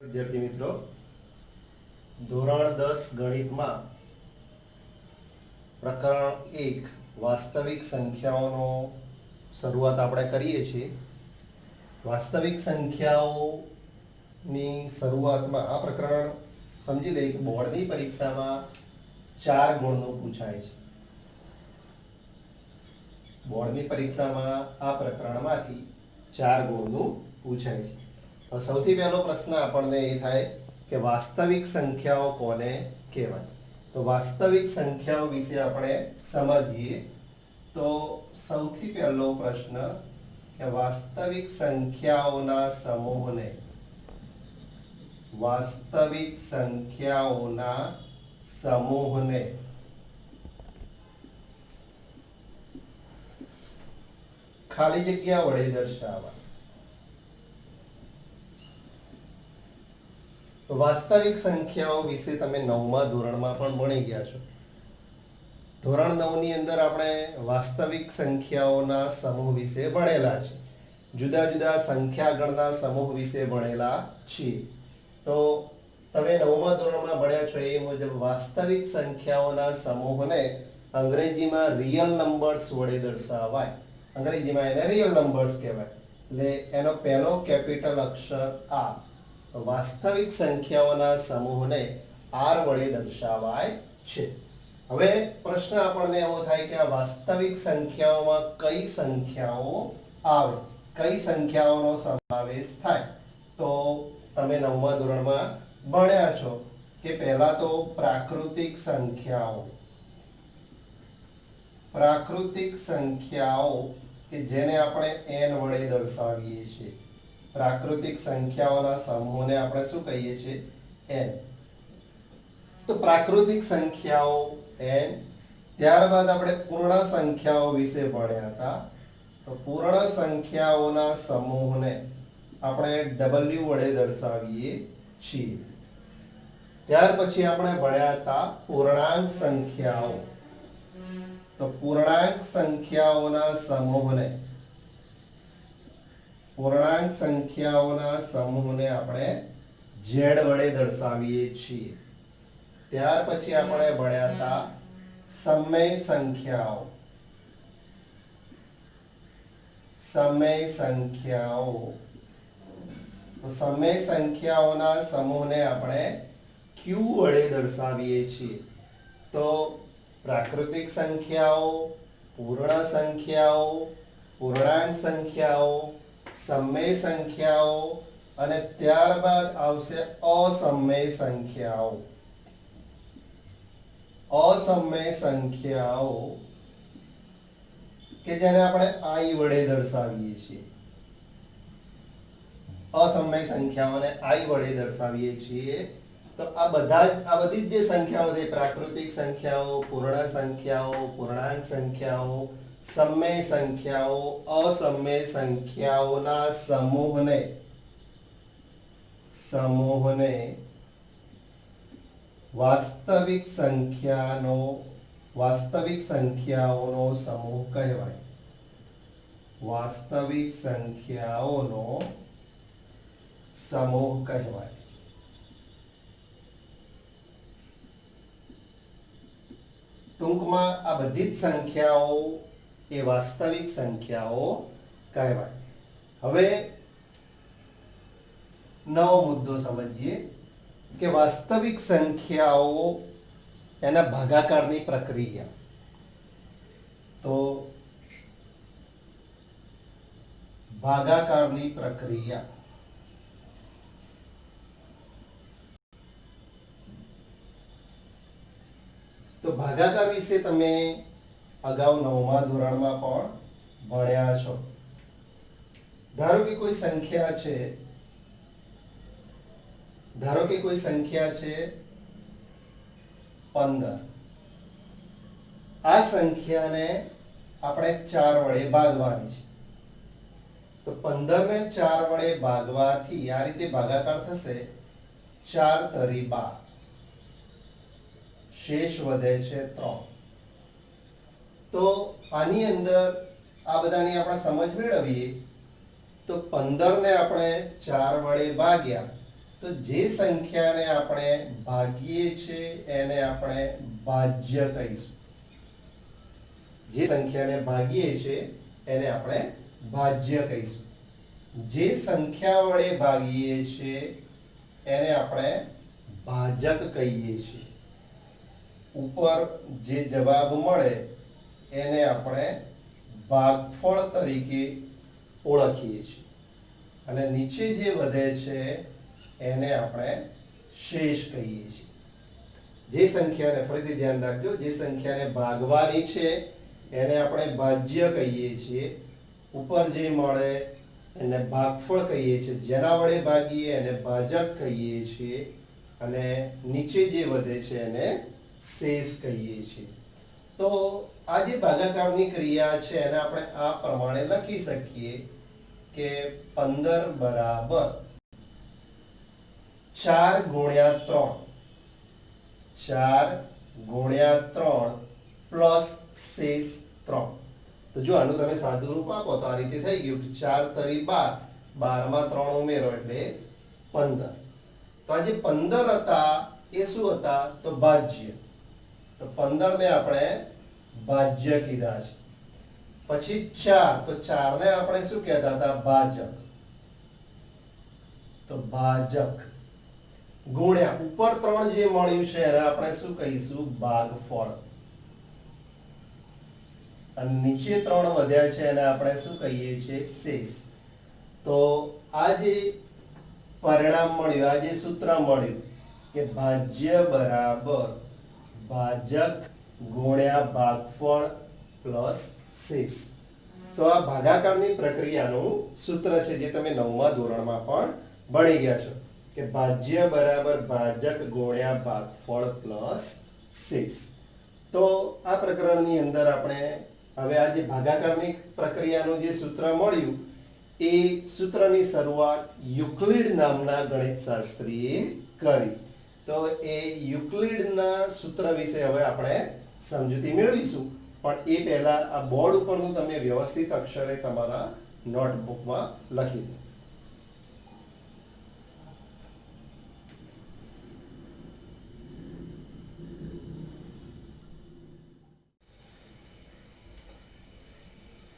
વિદ્યાર્થી મિત્રો, ધોરણ 10 ગણિતમાં પ્રકરણ 1 વાસ્તવિક સંખ્યાઓનો શરૂઆત આપણે કરીએ છીએ. વાસ્તવિક સંખ્યાઓની શરૂઆતમાં આ પ્રકરણ સમજી લઈએ કે બોર્ડની પરીક્ષામાં 4 ગુણનું પૂછાય છે. બોર્ડની પરીક્ષામાં આ પ્રકરણમાંથી 4 ગુણનું પૂછાય છે. સૌથી પહેલો પ્રશ્ન આપણને એ થાય કે વાસ્તવિક સંખ્યાઓ કોને કહેવાય. તો વાસ્તવિક સંખ્યાઓ વિશે આપણે સમજીએ. તો સૌથી પહેલો પ્રશ્ન કે વાસ્તવિક સંખ્યાઓના સમૂહને ખાલી જગ્યા વડે દર્શાવવા. તો વાસ્તવિક સંખ્યાઓ વિશે તમે 9મા ધોરણમાં પણ ભણી ગયા છો. ધોરણ 9 ની અંદર આપણે વાસ્તવિક સંખ્યાઓના સમૂહ વિશે ભણેલા છે. જુદા જુદા સંખ્યાગણના સમૂહ વિશે ભણેલા છીએ. તો તમે 9મા ધોરણમાં ભણ્યા છો એ મુજબ વાસ્તવિક સંખ્યાઓના સમૂહને અંગ્રેજીમાં રિયલ નંબર્સ વડે દર્શાવાય. અંગ્રેજીમાં એને રિયલ નંબર્સ કહેવાય. એટલે એનો પહેલો કેપિટલ અક્ષર આ. વાસ્તવિક સંખ્યાઓના સમૂહને r વડે દર્શાવાય છે. હવે પ્રશ્ન આપણને એવો થાય કે આ વાસ્તવિક સંખ્યાઓમાં કઈ સંખ્યાઓ આવે, કઈ સંખ્યાઓનો સમાવેશ થાય. તો તમે 9મા ધોરણમાં ભણ્યા છો કે પહેલા તો પ્રાકૃતિક સંખ્યાઓ કે જેને આપણે n વડે દર્શાવીએ છીએ. પ્રાકૃતિક સંખ્યાઓના સમૂહને આપણે શું કહીએ છીએ? n. તો પ્રાકૃતિક સંખ્યાઓ n. ત્યારબાદ આપણે પૂર્ણ સંખ્યાઓ વિશે ભણ્યા હતા. તો પૂર્ણ સંખ્યાઓના સમૂહને આપણે w વડે દર્શાવીએ છીએ. ત્યાર પછી આપણે ભણ્યા હતા પૂર્ણાંક સંખ્યાઓ. તો પૂર્ણાંક સંખ્યાઓના સમૂહને આપણે z વડે દર્શાવીએ છીએ. ત્યાર પછી આપણે ભણ્યા હતા સમય સંખ્યાઓ. સમય સંખ્યાઓના સમૂહને આપણે q વડે દર્શાવીએ છીએ. તો પ્રાકૃતિક સંખ્યાઓ, પૂર્ણ સંખ્યાઓ, પૂર્ણાંક સંખ્યાઓ, સમય સંખ્યાઓ અને ત્યારબાદ આવશે અસમય સંખ્યાઓ. અસમય સંખ્યાઓ કે જેને આપણે i વડે દર્શાવીએ છીએ. અસમય સંખ્યાઓને i વડે દર્શાવીએ છીએ. તો આ બધી જે સંખ્યાઓ છે, પ્રાકૃતિક સંખ્યાઓ, પૂર્ણ સંખ્યાઓ, પૂર્ણાંક સંખ્યાઓ, સમય સંખ્યાઓ, અસમય સંખ્યાઓના સમૂહને વાસ્તવિક સંખ્યાઓનો સમૂહ કહેવાય. વાસ્તવિક સંખ્યાઓનો સમૂહ કહેવાય. ટૂંકમાં આ બધી જ સંખ્યાઓ એ વાસ્તવિક સંખ્યાઓ કહેવાય. હવે નવો મુદ્દો સમજીએ કે વાસ્તવિક સંખ્યાઓ એના ભાગાકારની પ્રક્રિયા. તો ભાગાકારની પ્રક્રિયા. તો ભાગાકાર વિશે તમે અગાઉ 9મા ધોરણમાં પણ ભણ્યા છો. ધારો કે કોઈ સંખ્યા છે 15. આ સંખ્યાને આપણે 4 વડે ભાગવાની છે. તો 15 ને 4 વડે ભાગવાથી આ રીતે ભાગાકાર થશે. 4 તરી 12. શેષ વધે છે 3. તો આની અંદર આ બધાની આપણે સમજ મેળવીએ તો 15 ને આપણે 4 વડે ભાગ્યા તો જે સંખ્યાને આપણે ભાગીએ છીએ એને આપણે ભાજ્ય કહીશું. જે સંખ્યાને ભાગીએ છીએ એને આપણે ભાજ્ય કહીશું. જે સંખ્યા વડે ભાગીએ છીએ એને આપણે ભાજક કહીએ છીએ. ઉપર જે જવાબ મળે એને આપણે ભાગફળ તરીકે ઓળખીએ છીએ અને નીચે જે વધે છે એને આપણે શેષ કહીએ છીએ. જે સંખ્યાને ફરીથી ધ્યાન રાખજો, જે સંખ્યાને ભાગવાની છે એને આપણે ભાજ્ય કહીએ છીએ. ઉપર જે મળે એને ભાગફળ કહીએ છીએ. જેના વડે ભાગીએ એને ભાજક કહીએ છીએ અને નીચે જે વધે છે એને શેષ કહીએ છીએ. તો આ જે ભાગાકારની ક્રિયા છે એને આપણે આ પ્રમાણે લખી શકીએ કે 15 બરાબર 4 ગુણ્યા 3 4 ગુણ્યા 3 પ્લસ શેષ 3. તો જો આનું તમે સાદું રૂપ આપો તો આ રીતે થઈ ગયું 4 તરી 12, 12 માં 3 ઉમેરો એટલે 15. તો આ જે 15 હતા એ શું હતા તો ભાજ્ય. તો 15 ને આપણે ભાજ્ય કીધા છે. પછી 4, તો 4 ને આપણે શું કહેતા હતા ભાજક. તો ભાજક ગુણ્યા ઉપર 3 જે મળ્યું છે એને આપણે શું કહીશું ભાગફળ. અને નીચે 3 વધ્યા છે એને આપણે શું કહીએ છીએ શેષ. તો આ જે પરિણામ મળ્યું, આ જે સૂત્ર મળ્યું કે ભાજ્ય બરાબર ભાજક ગુણ્યા ભાગફળ પ્લસ શેષ. તો આ ભાગાકારની પ્રક્રિયાનું સૂત્ર છે જે તમે 9મા ધોરણમાં પણ ભણી ગયા છો કે ભાજ્ય બરાબર ભાજક ગુણ્યા ભાગફળ પ્લસ શેષ. તો આ પ્રકરણની અંદર આપણે હવે આ જે ભાગાકારની પ્રક્રિયાનું જે સૂત્ર મળ્યું એ સૂત્રની શરૂઆત યુક્લિડ નામના ગણિતશાસ્ત્રીએ કરી. તો એ યુક્લિડના સૂત્ર વિશે હવે આપણે સમજૂતી મેળવીશું. પણ એ પહેલા આ બોર્ડ ઉપરનું તમે વ્યવસ્થિત અક્ષરે તમારા નોટબુકમાં લખી દો.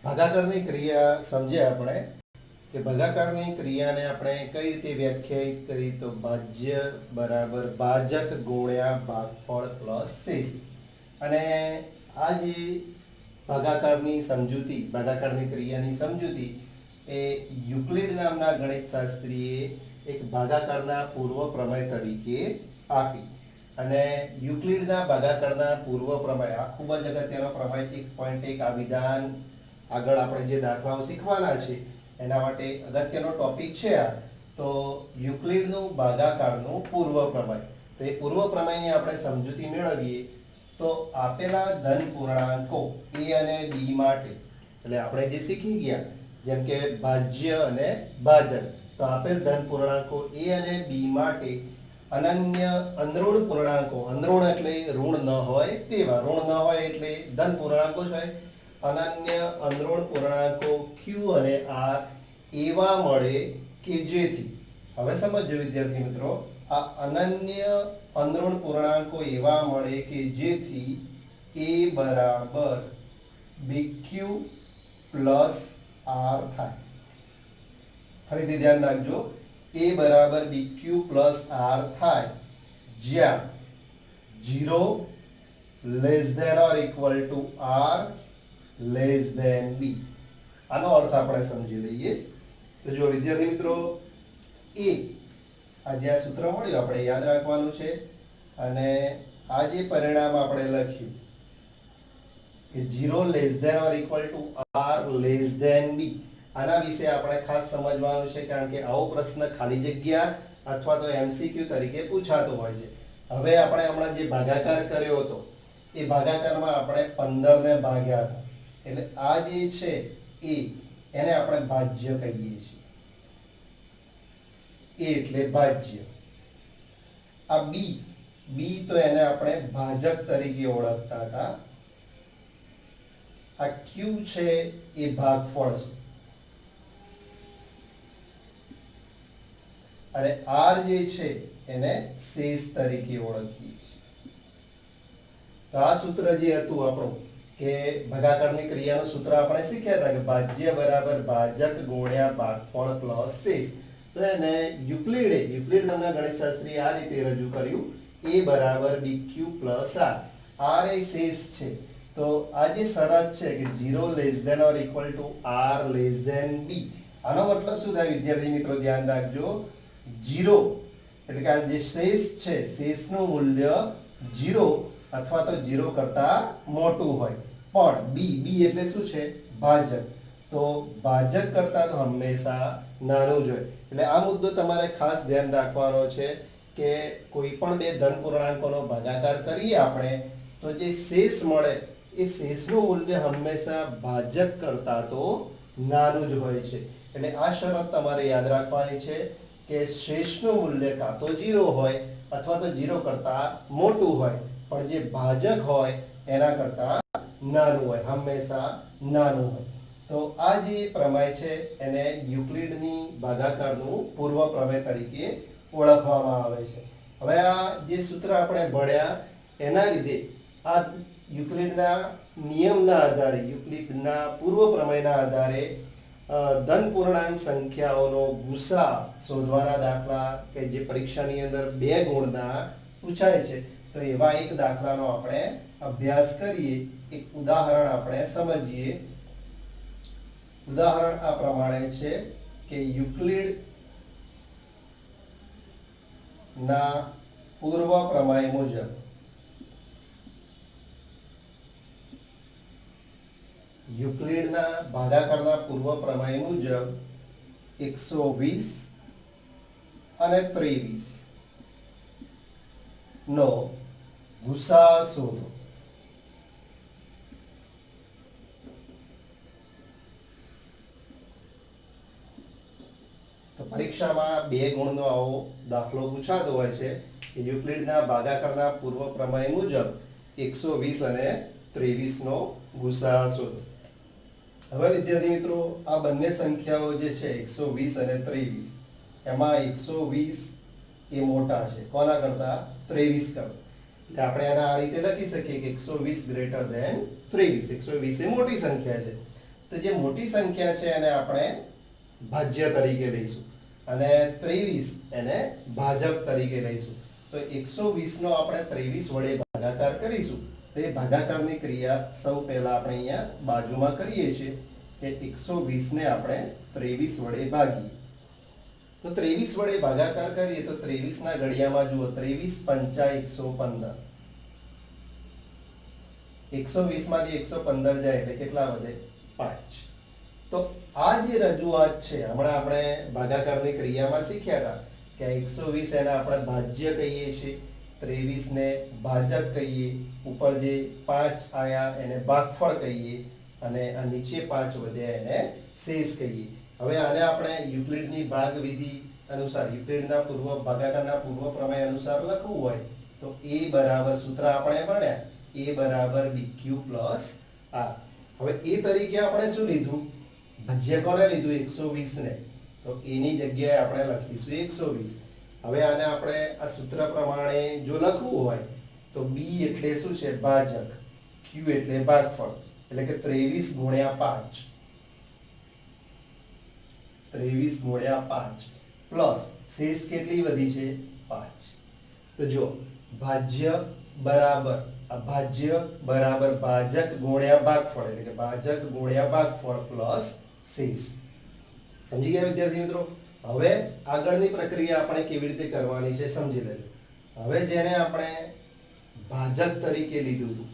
ભાગાકારની ક્રિયા સમજ્યા આપણે કે ભાગાકારની ક્રિયાને આપણે કઈ રીતે વ્યાખ્યાયિત કરી તો ભાજ્ય બરાબર ભાજક ગુણ્યા ભાગફળ પ્લસ શેષ. અને આ જે ભાગાકારની સમજૂતી, ભાગાકારની ક્રિયાની સમજૂતી એ યુક્લિડ નામના ગણિતશાસ્ત્રીએ એક ભાગાકારના પૂર્વ પ્રમેય તરીકે આપી. અને યુક્લિડના ભાગાકારના પૂર્વ પ્રમેય આ ખૂબ જ અગત્યનો પ્રમેય 1.1 આ વિધાન આગળ આપણે જે દાખલાઓ શીખવાના છે એના માટે અગત્યનો ટોપિક છે આ. તો યુક્લિડનું ભાગાકારનું પૂર્વ પ્રમેય. તો એ પૂર્વ પ્રમેયની આપણે સમજૂતી મેળવીએ તો આપેલા ધન પૂર્ણાંકો a અને b માટે, એટલે આપણે જે શીખી ગયા જેમ કે ભાજ્ય અને ભાજક, તો આપેલ ધન પૂર્ણાંકો a અને b માટે અનન્ય અંદરૂણ પૂર્ણાંકો, અંદરૂણ એટલે ઋણ ન હોય તેવા, ઋણ ન હોય એટલે ધન પૂર્ણાંકો જ હોય, અનન્ય અંદરૂણ પૂર્ણાંકો q અને r એવા મળે કે જેથી, હવે સમજો વિદ્યાર્થી મિત્રો, આ અનન્ય અંદરૂણ પૂર્ણાંકો એવા મળે કે જેથી a બરાબર bq પ્લસ r થાય. ફરીથી ધ્યાન રાખજો, a બરાબર bq પ્લસ r થાય જ્યાં 0 less than or equal to r less than b. આનો અર્થ આપણે સમજી લઈએ. તો જો વિદ્યાર્થી મિત્રો, a આ જે આ સૂત્ર મળ્યું આપણે યાદ રાખવાનું છે. અને આ જે પરિણામ આપણે લખ્યું કે 0 less than or equal to r less than b, આના વિશે આપણે ખાસ સમજવાનું છે કારણ કે આવો પ્રશ્ન ખાલી જગ્યા અથવા તો એમસીક્યુ તરીકે પૂછાતો હોય છે. હવે આપણે હમણાં જે ભાગાકાર કર્યો હતો એ ભાગાકારમાં આપણે 15 ને ભાગ્યા હતા, એટલે આ જે છે એ એને આપણે ભાજ્ય કહીએ છીએ. a એટલે ભાજ્ય. આ b તો એને આપણે ભાજક તરીકે ઓળખતા હતા. આ q છે એ ભાગફળ છે. અને r જે છે એને શેષ તરીકે ઓળખીએ છીએ. તો આ સૂત્ર જે હતું આપણું કે ભાગાકારની ક્રિયાનું સૂત્ર આપણે શીખ્યા હતા કે ભાજ્ય બરાબર ભાજક ગુણ્યા ભાગફળ પ્લસ શેષ. તો એને યુક્લિડ નામના ગણિતશાસ્ત્રીએ આ રીતે રજૂ કર્યું, a બરાબર bq પ્લસ r એ શેષ છે. તો આ જે શરત છે કે 0 less than or equal to r less than b, આનો મતલબ શું થાય વિદ્યાર્થી મિત્રો ધ્યાન રાખજો, 0 એટલે કે આ જે શેષ છે શેષનું મૂલ્ય 0 અથવા તો 0 કરતા મોટું હોય, પણ b એટલે શું છે ભાજક, તો ભાજક કરતા તો હંમેશા નાનું જ હોય. એટલે આ મુદ્દો તમારે ખાસ ધ્યાન રાખવાનો છે કે કોઈ પણ બે ધન પૂર્ણાંકોનો ભાગાકાર કરીએ આપણે તો જે શેષ મળે એ શેષનું મૂલ્ય હંમેશા ભાજક કરતા તો નાનું જ હોય છે. એટલે આ શરત તમારે યાદ રાખવાની છે કે શેષનું મૂલ્ય કાં તો 0 હોય અથવા તો 0 કરતા મોટું હોય, પણ જે ભાજક હોય એના કરતા નાનું હોય, હંમેશા નાનું હોય. તો આ જે પ્રમેય છે એને યુક્લિડની ભાગાકારનું પૂર્વ પ્રમેય તરીકે ઓળખવામાં આવે છે. હવે આ જે સૂત્ર આપણે ભણ્યા એના લીધે આ યુક્લિડના નિયમના આધારે, યુક્લિડના પૂર્વ પ્રમેયના આધારે ધન પૂર્ણાંક સંખ્યાઓનો ગુસા શોધવાના દાખલા કે જે પરીક્ષાની અંદર 2 ગુણના પૂછાય છે, તો એવા એક દાખલાનો આપણે અભ્યાસ કરીએ. એક ઉદાહરણ આપણે સમજીએ. ઉદાહરણ આ પ્રમાણે છે કે યુક્લિડ ના પૂર્વ પ્રમેય મુજબ યુક્લિડના ભાગાકારના પૂર્વ પ્રમેય મુજબ 120 અને 23 નો ગુસા શોધો. તો પરીક્ષામાં 2 ગુણનો આવો દાખલો પૂછાતો હોય છે કે યુક્લિડના ભાગાકારના પૂર્વ પ્રમેય મુજબ 120 અને 23 નો ગુસા શોધો. હવે વિદ્યાર્થી મિત્રો આ બંને સંખ્યાઓ જે છે 120 અને 23, એમાં 120 એ મોટા છે કોના કરતા? 23 કરતા. એટલે આપણે આને આ રીતે લખી શકીએ કે 120 ગ્રેટર ધેન 23. 120 એ મોટી સંખ્યા છે. તો જે મોટી સંખ્યા છે એને આપણે ભાજ્ય તરીકે લઈશું અને 23 એને ભાજક તરીકે લઈશું. તો 120 નો આપણે 23 વડે ભાગાકાર કરીશું. તો એ ભાગાકારની ક્રિયા સૌ પહેલા આપણે અહીંયા બાજુમાં કરીએ છીએ કે 120 ને આપણે 23 વડે ભાગીએ. તો 23 વડે ભાગાકાર કરીએ તો 23 ના ઘડિયામાં જુઓ, 23 પંચા 115. 120 માંથી 115 જાય એટલે કેટલા વધે? 5. તો આ જે રજૂઆત છે હમણાં આપણે ભાગાકારની ક્રિયામાં શીખ્યા હતા કે 120 એને આપણે ભાજ્ય કહીએ છીએ, 23 ને ભાજક કહીએ, ઉપર જે 5 આયા એને ભાગફળ કહીએ અને આ નીચે 5 વધ્યા એને શેષ કહીએ. હવે આને આપણે યુક્લિડની ભાગ વિધિ અનુસાર, યુક્લિડના પૂર્વ ભાગાકારના પૂર્વ પ્રમેય અનુસાર લખવું હોય તો a બરાબર સૂત્ર આપણે ભણ્યા, a બરાબર bq પ્લસ r. હવે a તરીકે આપણે શું લીધું? ભાજ્ય કોને લીધું? 120 ને. તો a ની જગ્યાએ આપણે લખીશું 120. હવે આને આપણે આ સૂત્ર પ્રમાણે જો લખવું હોય તો b એટલે શું છે? ભાજક, q એટલે ભાગફળ, એટલે કે 23 ગુણ્યા 5. 23 ગુણ્યા 5 પ્લસ શેષ કેટલી વધી છે? 5. તો જો ભાજ્ય બરાબર ભાજક ગુણ્યા ભાગફળ, એટલે કે ભાજક ગુણ્યા ભાગફળ પ્લસ શેષ. સમજી ગયા વિદ્યાર્થી મિત્રો? હવે આગળની પ્રક્રિયા આપણે કેવી રીતે કરવાની છે સમજી લેજો. હવે જેને આપણે ભાજક તરીકે લીધું હતું,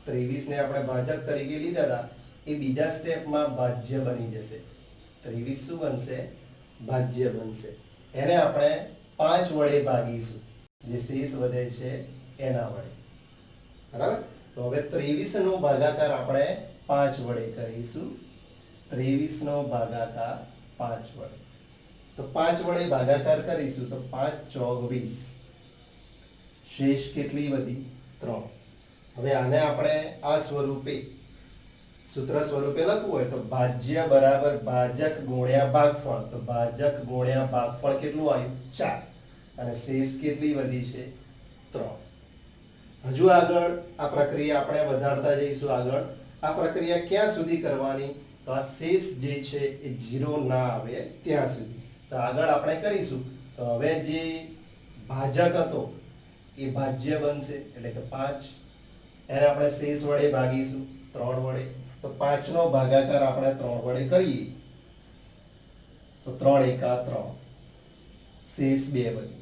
23 ને આપણે ભાજક તરીકે લીધા હતા, એ બીજા સ્ટેપમાં ભાજ્ય બની જશે. 23 શું બનશે? ભાજ્ય બનશે. એને આપણે 5 વડે ભાગીશું, જે શેષ વધે છે એના વડે. બરાબર? તો હવે 23 નો ભાગાકાર આપણે 5 વડે કરીશું. 23 નો ભાગાકાર 5 વડે. તો 5 વડે ભાગાકાર કરીશું તો 5 ચોક 20. શેષ કેટલી વધી? 3. હવે આને આપણે આ સ્વરૂપે સૂત્ર સ્વરૂપે લખવું હોય તો ભાજ્ય બરાબર ભાજક ગુણ્યા ભાગફળ. તો ભાજક ગુણ્યા ભાગફળ કેટલું આવ્યું? 4. અને શેષ કેટલી વધી છે? 3. હજુ આગળ આ પ્રક્રિયા આપણે વધારતા જઈશું. આગળ આ પ્રક્રિયા ક્યાં સુધી કરવાની? તો આ શેષ જે છે એ 0 ના આવે ત્યાં સુધી. તો આગળ આપણે કરીશું. તો હવે જે ભાજક હતો એ ભાજ્ય બનશે એટલે કે 5. એને આપણે શેષ વડે ભાગીશું 3 વડે. તો 5 નો ભાગાકાર આપણે 3 વડે કરીએ તો 3 એકા 3, શેષ 2 વધી.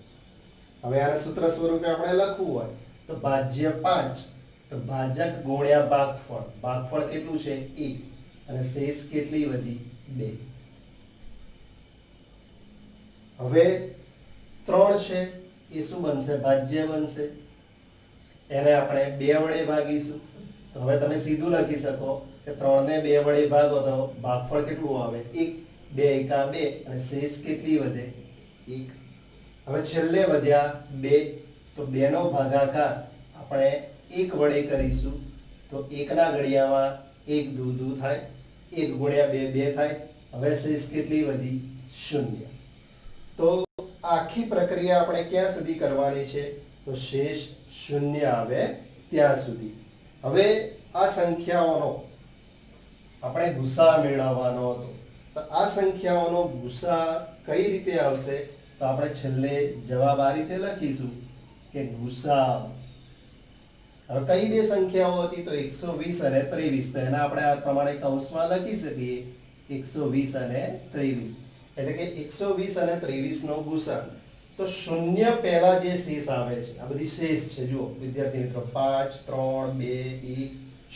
હવે આને સૂત્ર સ્વરૂપે આપણે લખવું હોય તો ભાજ્ય 5. તો ભાજક ગુણ્યા ભાગફળ. ભાગફળ કેટલું છે? 1. અને શેષ કેટલી વધી? 2. હવે 3 છે એ શું બનશે? ભાજ્ય બનશે. એને આપણે 2 વડે ભાગીશું. તો હવે તમે સીધું લખી શકો કે 3 ને 2 વડે ભાગો તો ભાગફળ કેટલું આવે? 1. 2 એકા 2 અને શેષ કેટલી વધે? 1. હવે છેલ્લે વધ્યા 2. તો 2 નો ભાગાકાર આપણે 1 વડે કરીશું. તો 1 ના ઘડિયામાં 1 દૂ દૂ થાય. 1 ગુણ્યા 2 2 થાય. હવે શેષ કેટલી વધી? 0. તો આખી પ્રક્રિયા આપણે ક્યાં સુધી કરવાની છે? તો શેષ 0 આવે ત્યાં સુધી. હવે આ સંખ્યાઓનો આપણે ગુસા મેળવવાનો હતો. તો આ સંખ્યાઓનો ગુસા કઈ રીતે આવશે? તો આપણે છેલ્લે જવાબ આ રીતે લખીશું કે ગુસા. હવે કઈ બે સંખ્યાઓ હતી? તો 120 અને 23. તો એના આપણે આ પ્રમાણે કૌંસમાં લખી શકીએ 120 અને 23. એટલે કે 120 અને 23 નો ગુસા. તો 0 પહેલા જે શેષ આવે છે, આ બધી શેષ છે. જુઓ વિદ્યાર્થી મિત્રો, 5 3 2 1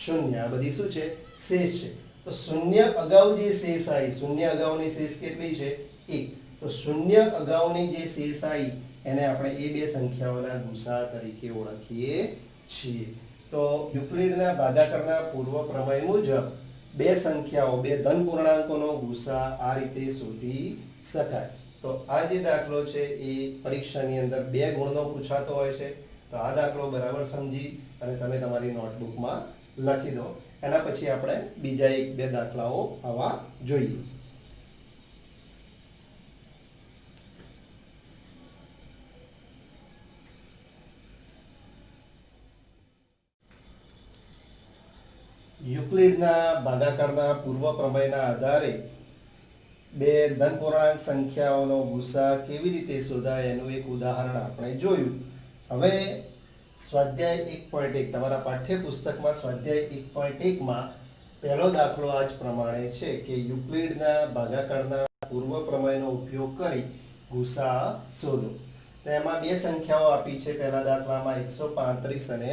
0 આ બધી શું છે? શેષ છે. તો 0 અગાઉ જે શેષ આવી, 0 અગાઉની શેષ કેટલી છે? 1. તો 0 અગાઉની જે શેષ આવી એને આપણે એ બે સંખ્યાઓના ગુસા તરીકે ઓળખીએ છીએ. તો યુક્લિડના ભાગાકારના પૂર્વ પ્રમેય મુજબ બે સંખ્યાઓ, બે ધન પૂર્ણાંકોનો ગુસા આ રીતે શોધી શકાય. તો આ જે દાખલો છે એ પરીક્ષાની અંદર 2 ગુણનો પૂછાતો હોય છે. તો આ દાખલો બરાબર સમજી અને તમે તમારી નોટબુકમાં લખી દો. એના પછી આપણે બીજા 1-2 દાખલાઓ આવા જોઈએ. યુક્લિડના ભાગાકારના પૂર્વ પ્રમેયના આધારે બે ધન પૂર્ણાંક સંખ્યાઓનો ગુસા કેવી રીતે શોધાય એનું એક ઉદાહરણ આપણે જોયું. હવે સ્વાધ્યાય 1.1 તમારા પાઠ્યપુસ્તકમાં સ્વાધ્યાય 1.1 માં પહેલો દાખલો આ જ પ્રમાણે છે કે યુક્લિડના ભાગાકારના પૂર્વ પ્રમેયનો ઉપયોગ કરી ગુસા શોધો. તો એમાં બે સંખ્યાઓ આપી છે પહેલા દાખલામાં 135 અને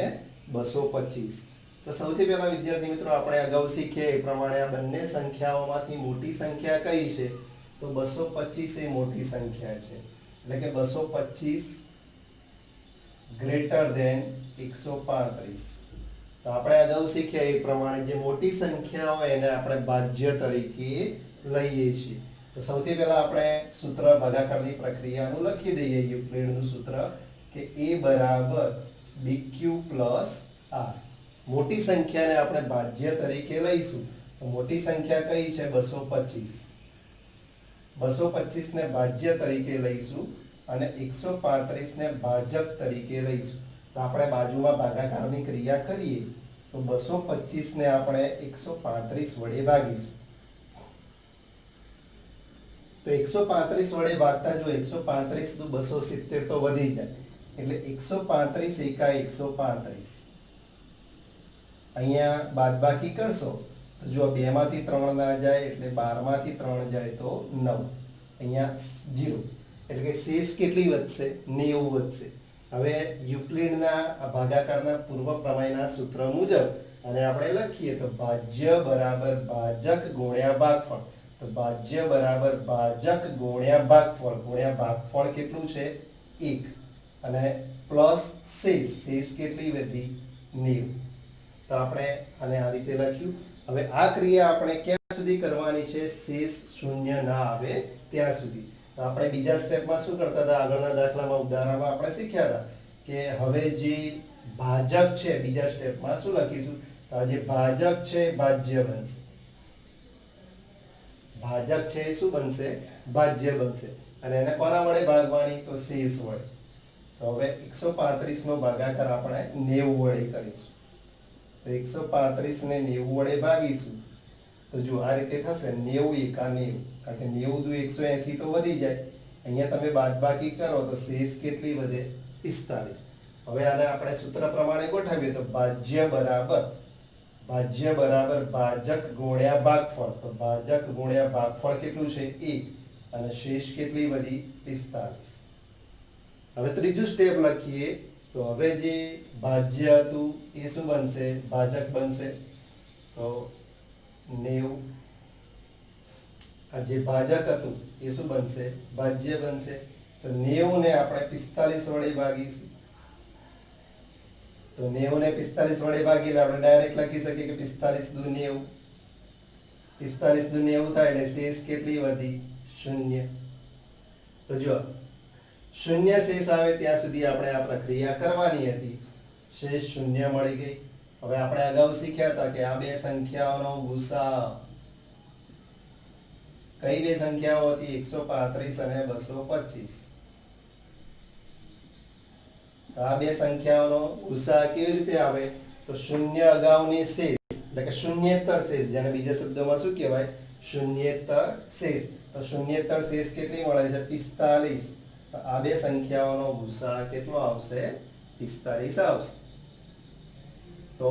225. તો સૌથી પહેલા વિદ્યાર્થી મિત્રો આપણે અગાઉ શીખ્યા એ પ્રમાણે આ બંને સંખ્યાઓમાંથી મોટી સંખ્યા કઈ છે? તો 225 એ મોટી સંખ્યા છે. એટલે કે 225 ગ્રેટર ધેન 135. તો આપણે અગાઉ શીખ્યા એ પ્રમાણે જે મોટી સંખ્યા હોય એને આપણે ભાજ્ય તરીકે લઈએ છીએ. તો સૌથી પહેલા આપણે સૂત્ર ભાગાકારની પ્રક્રિયાનું લખી દઈએ. યુક્લિડનું સૂત્ર કે a બરાબર bq પ્લસ r. મોટી સંખ્યાને આપણે ભાજ્ય તરીકે લઈશું. તો મોટી સંખ્યા કઈ છે? 225. 225 ને ભાજ્ય તરીકે લઈશું અને 135 ને ભાજક તરીકે લઈશું. તો આપણે બાજુમાં ભાગાકારની ક્રિયા કરીએ તો 225 ને આપણે 135 વડે ભાગીશું. તો 135 વડે ભાગતા જો 135 દુ 270 તો વધી જાય. એટલે 135 એકા 135. અહીંયા બાદબાકી કરશો તો જો 2 માંથી 3 ના જાય એટલે 12 માંથી 3 જાય તો 9. અહીંયા 0 એટલે કે શેષ કેટલી વધશે? 90 વધશે. હવે યુક્લિડના ભાગાકારના પૂર્વ પ્રમેયના સૂત્ર મુજબ અને આપણે લખીએ તો ભાજ્ય બરાબર ભાજક ગુણ્યા ભાગફળ. તો ભાજ્ય બરાબર ભાજક ગુણ્યા ભાગફળ. ગુણ્યા ભાગફળ કેટલું છે? 1. અને પ્લસ શેષ. શેષ કેટલી વધી? 90. તો આપણે આને આ રીતે લખ્યું. હવે આ ક્રિયા આપણે ક્યાં સુધી કરવાની છે? શેષ 0 ના આવે ત્યાં સુધી. તો આપણે બીજા સ્ટેપમાં શું કરતા હતા? આગળના દાખલામાં ઉદાહરણમાં આપણે શીખ્યા હતા કે હવે જે ભાજક છે બીજા સ્ટેપમાં શું લખીશું? તો આ જે ભાજક છે એ ભાજ્ય બનશે, ભાજક છે એ શું બનશે? ભાજ્ય બનશે. અને એને કોના વડે ભાગવાની? તો શેષ વડે. તો હવે 135 નો ભાગાકાર આપણે 90 વડે કરીશું. તો 135 ને 90 વડે ભાગીશું તો જો આ રીતે થશે 90 એકા 90, કારણ કે 90 દુ 180 તો વધી જાય. અહીંયા તમે બાદબાકી કરો તો શેષ કેટલી વધે? 45. હવે આને આપણે સૂત્ર પ્રમાણે ગોઠવીએ તો ભાજ્ય બરાબર ભાજક ગુણ્યા ભાગફળ. તો ભાજક ગુણ્યા ભાગફળ કેટલું છે? 1. અને શેષ કેટલી વધી? 45. હવે ત્રીજું સ્ટેપ લખીએ તો હવે જે ભાજ્ય હતું એ શું બનશે? ભાજક બનશે. તો 90, આ જે ભાજક હતું એ શું બનશે? ભાજ્ય બનશે. તો 90 ને આપણે 45 વડે ભાગીશું. તો 90 ને 45 વડે ભાગીએ એટલે આપણે ડાયરેક્ટ લખી શકીએ કે 45 દુ 90. 45 દુ 90 થાય એટલે શેષ કેટલી વધી? 0. તો જો શૂન્ય શેષ આવે ત્યાં સુધી આપણે આ પ્રક્રિયા કરવાની હતી. શેષ 0 મળી ગઈ. હવે આપણે અગાઉ શીખ્યા હતા કે આ બે સંખ્યાઓનો ગુસા, કઈ બે સંખ્યાઓ હતી? 135 અને 225. તો આ બે સંખ્યાઓનો ગુસા કેવી રીતે આવે? તો શૂન્ય અગાઉની શેષ એટલે કે શૂન્યેતર શેષ, જેને બીજા શબ્દોમાં શું કહેવાય? શૂન્યેતર શેષ. તો શૂન્યેતર શેષ કેટલી મળે છે? 45. તો આ બે સંખ્યાઓનો ગુસા કેટલો આવશે? 45 આવશે. તો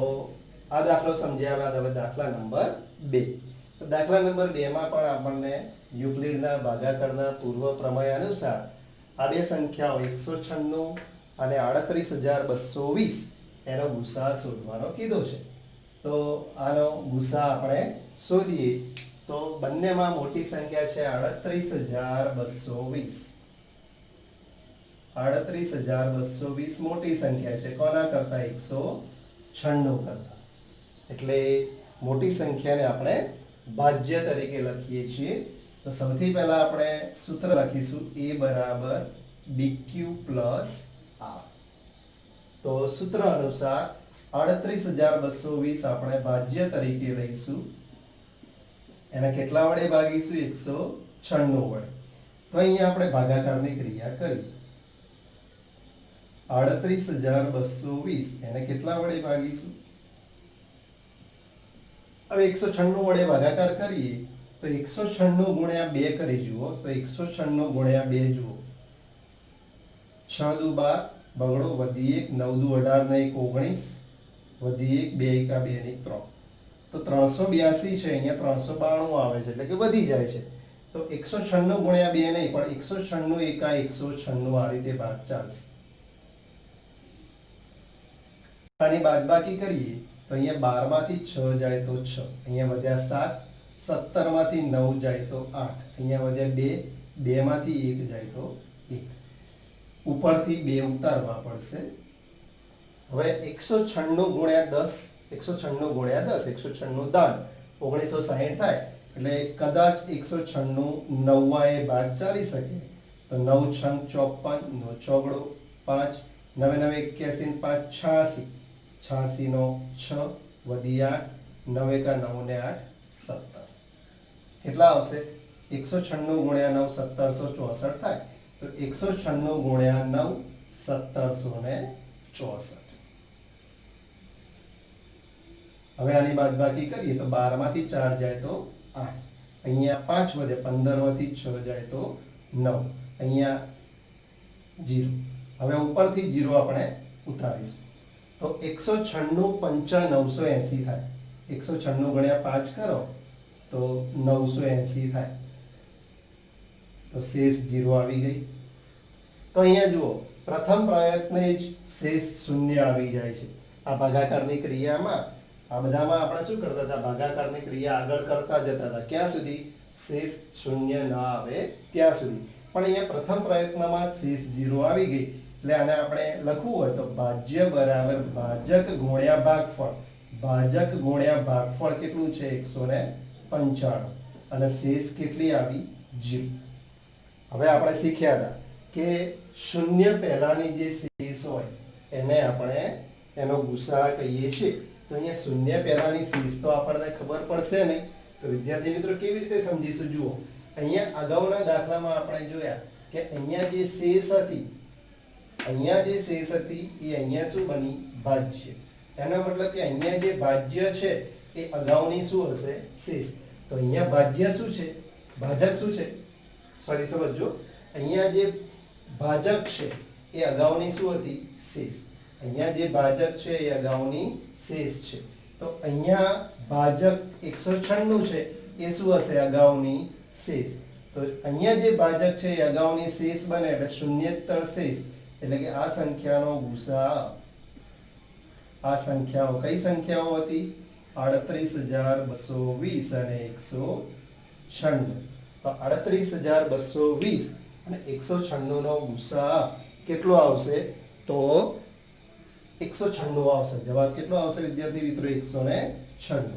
આ દાખલો સમજ્યા બાદ હવે દાખલા નંબર 2. તો દાખલા નંબર 2 માં પણ આપણને યુક્લિડના ભાગાકારના પૂર્વ પ્રમેય અનુસાર આ બે સંખ્યાઓ 196 અને 38220 એનો ગુસા શોધવાનો કીધો છે. તો આનો ગુસા આપણે શોધીએ તો બંનેમાં મોટી સંખ્યા છે 38220. 38220 મોટી સંખ્યા છે. કોના કરતા? 196 કરતા. એટલે મોટી સંખ્યાને આપણે ભાજ્ય તરીકે લખીએ છીએ. તો સૌથી પહેલા આપણે સૂત્ર લખીશું a બરાબર bq પ્લસ r. તો સૂત્ર અનુસાર 38220 આપણે ભાજ્ય તરીકે લઈશું. એને કેટલા વડે ભાગીશું? 196 વડે. તો અહીંયા આપણે ભાગાકારની ક્રિયા કરી. 38220 એને કેટલા વડે ભાગીશું? હવે 196 વડે ભાગાકાર કરીએ તો 196 ગુણ્યા 2 કરી જુઓ. તો 196 ગુણ્યા 2 જુઓ. 6 દુ 12 બગડો, વધી 1, 9 દુ 18 ને 1 19, વધી 1, 2 એકા 2 ને 3. તો 382 છે, અહીંયા 392 આવે છે, એટલે કે વધી જાય છે. તો 196 ગુણ્યા 2 નહીં પણ 196 એકા 196 આ રીતે ભાગ ચાલશે. આની બાદબાકી કરીએ તો અહીંયા 12 માંથી 6 જાય તો 6, અહીંયા વધ્યા 7, 17 માંથી 9 જાય તો 8, અહીંયા વધ્યા 2, 2 માંથી 1 જાય તો 1. ઉપરથી 2 ઉતારવા પડશે. હવે 196 ગુણ્યા 10, 196 ગુણ્યા 10, 196 દાન 1960 થાય. એટલે કદાચ 196 નવ્વાએ ભાગ ચાલી શકે. તો 9 છંગ 54, 9 ચોગડો 5, 9 9 81 5 86, 86 નો 6 વધી 8, 9 એકા 9 ને 8 17. કેટલા આવશે? 196 ગુણ્યા 9 1764 થાય. તો 196 ગુણ્યા 9 1764. હવે આની બાદબાકી કરીએ તો 12 માંથી 4 જાય તો 8, અહીંયા 5 વધે, 15 માંથી 6 જાય તો 9, અહીંયા 0. હવે ઉપરથી 0 આપણે ઉતારીશું. તો 196 પંચા 980 થાય. 196 ગુણ્યા 5 કરો તો 980 થાય. તો શેષ 0 આવી ગઈ. તો અહીંયા જુઓ, પ્રથમ પ્રયત્ને જ શેષ 0 આવી જાય છે. આ ભાગાકારની ક્રિયામાં આ બધામાં આપણે શું કરતા હતા? ભાગાકારની ક્રિયા આગળ કરતા જતા હતા. ક્યાં સુધી? શેષ 0 ન આવે ત્યાં સુધી. પણ અહીંયા પ્રથમ પ્રયત્નમાં શેષ 0 આવી ગઈ. એટલે આને આપણે લખવું હોય તો ભાજ્ય બરાબર ભાજક ગુણ્યા ભાગફળ. ભાજક ગુણ્યા ભાગફળ કેટલું છે? 195. અને શેષ કેટલી આવી? 0. હવે આપણે શીખ્યા હતા કે શૂન્ય પહેલાની જે શેષ હોય એને આપણે એનો ગુસા કહીએ છીએ. તો અહીંયા શૂન્ય પહેલાની શેષ તો આપણને ખબર પડશે નહીં. તો વિદ્યાર્થી મિત્રો કેવી રીતે સમજીશું? જુઓ, અહીંયા અગાઉના દાખલામાં આપણે જોયા કે અહીંયા જે શેષ હતી, અહીંયા જે શેષ હતી એ અહીંયા શું બની? ભાજ્ય. એનો મતલબ કે અહીંયા જે ભાજ્ય છે એ અગાઉની શું હશે? શેષ. તો અહીંયા ભાજ્ય શું છે? ભાજક શું છે? સોરી, સમજો. અહીંયા જે ભાજક છે એ અગાઉની શું હતી? શેષ. અહીંયા જે ભાજક છે એ અગાઉની શેષ છે. તો અહીંયા ભાજક 196 છે એ શું હશે? અગાઉની શેષ. તો અહીંયા જે ભાજક છે એ અગાઉની શેષ બને એટલે શૂન્યેતર શેષ. એટલે કે આ સંખ્યાનો ગુસા, આ સંખ્યાઓ કઈ સંખ્યાઓ હતી? 38220 અને 196. તો 38220 અને 196 નો ગુસા કેટલો આવશે? તો 196 આવશે. જવાબ કેટલો આવશે વિદ્યાર્થી મિત્રો? 196.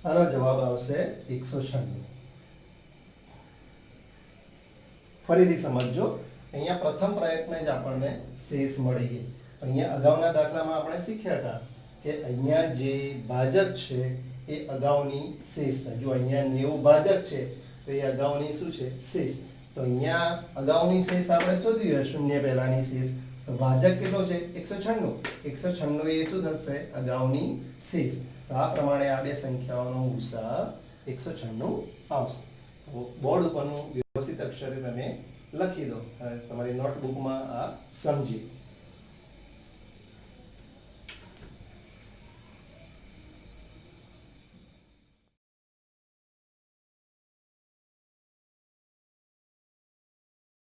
આનો જવાબ આવશે 196. ફરીથી સમજો. અહીંયા પ્રથમ પ્રયત્ન જ આપણને શેષ મળી ગઈ. અહીંયા અગાઉના દાખલામાં આપણે શીખ્યા હતા કે અહીંયા જે ભાજક છે એ અગાઉની શેષ થાય. જો અહીંયા 90 ભાજક છે તો એ અગાઉની શું છે? શેષ. તો અહીંયા અગાઉની શેષ આપણે શોધ્યું શૂન્ય પહેલાની શેષ. તો ભાજક કેટલો છે? 196. એ શું થશે? અગાઉની શેષ. તો આ પ્રમાણે આ બે સંખ્યાઓનો ગુસા 196 આવશે. બોર્ડ ઉપરનું વ્યવસ્થિત અક્ષરે તમે લખી દો અને તમારી નોટબુકમાં આ સમજી